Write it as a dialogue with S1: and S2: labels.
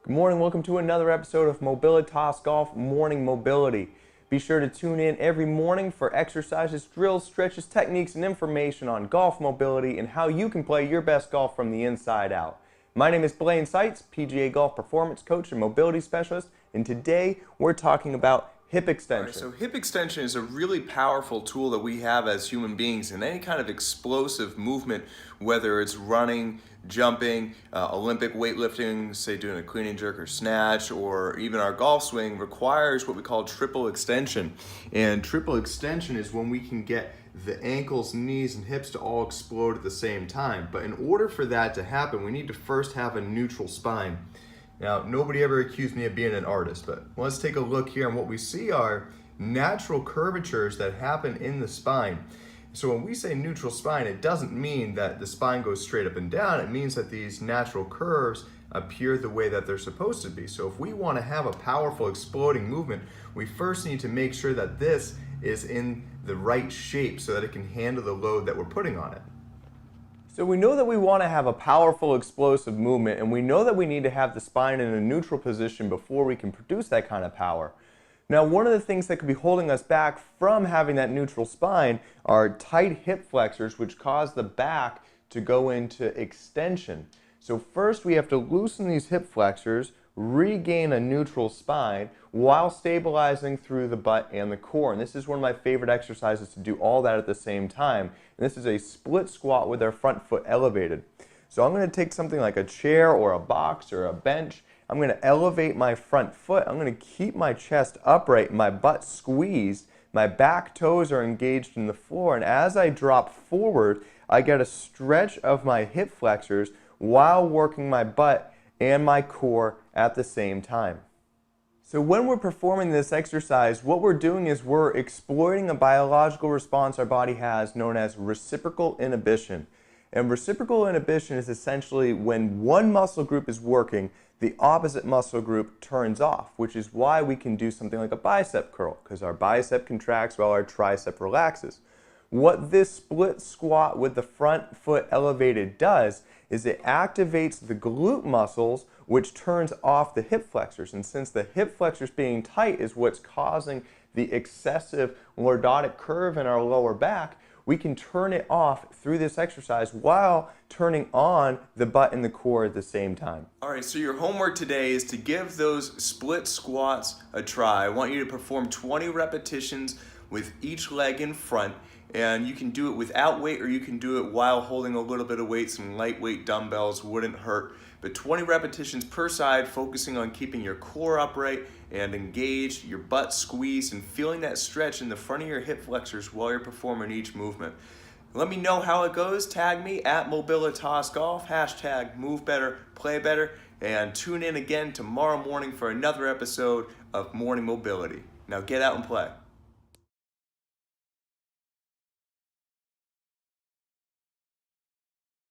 S1: Good morning, welcome to another episode of Mobilitas Golf Morning Mobility. Be sure to tune in every morning for exercises, drills, stretches, techniques, and information on golf mobility and how you can play your best golf from the inside out. My name is Blaine Seitz, PGA Golf Performance Coach and Mobility Specialist, and today we're talking about hip extension.
S2: All right, so hip extension is a really powerful tool that we have as human beings in any kind of explosive movement, whether it's running, jumping, Olympic weightlifting, say doing a clean and jerk or snatch, or even our golf swing requires what we call triple extension. And triple extension is when we can get the ankles, knees, and hips to all explode at the same time. But in order for that to happen, we need to first have a neutral spine. Now, nobody ever accused me of being an artist, but let's take a look here, and what we see are natural curvatures that happen in the spine. So when we say neutral spine, it doesn't mean that the spine goes straight up and down. It means that these natural curves appear the way that they're supposed to be. So if we want to have a powerful exploding movement, we first need to make sure that this is in the right shape so that it can handle the load that we're putting on it.
S1: So we know that we want to have a powerful explosive movement, and we know that we need to have the spine in a neutral position before we can produce that kind of power. Now, one of the things that could be holding us back from having that neutral spine are tight hip flexors, which cause the back to go into extension. So first we have to loosen these hip flexors, regain a neutral spine while stabilizing through the butt and the core. And this is one of my favorite exercises to do all that at the same time. And this is a split squat with our front foot elevated. So I'm going to take something like a chair or a box or a bench. I'm going to elevate my front foot. I'm going to keep my chest upright, my butt squeezed, my back toes are engaged in the floor, and as I drop forward, I get a stretch of my hip flexors while working my butt and my core at the same time. So when we're performing this exercise, what we're doing is we're exploiting a biological response our body has known as reciprocal inhibition. And reciprocal inhibition is essentially when one muscle group is working, the opposite muscle group turns off, which is why we can do something like a bicep curl, because our bicep contracts while our tricep relaxes. What this split squat with the front foot elevated does is it activates the glute muscles, which turns off the hip flexors. And since the hip flexors being tight is what's causing the excessive lordotic curve in our lower back, we can turn it off through this exercise while turning on the butt and the core at the same time.
S2: All right, so your homework today is to give those split squats a try. I want you to perform 20 repetitions with each leg in front, and you can do it without weight or you can do it while holding a little bit of weight. Some lightweight dumbbells wouldn't hurt, but 20 repetitions per side, focusing on keeping your core upright and engaged, your butt squeezed, and feeling that stretch in the front of your hip flexors while you're performing each movement. Let me know how it goes. Tag me at Mobilitas Golf, hashtag move better, play better, and tune in again tomorrow morning for another episode of Morning Mobility. Now get out and play.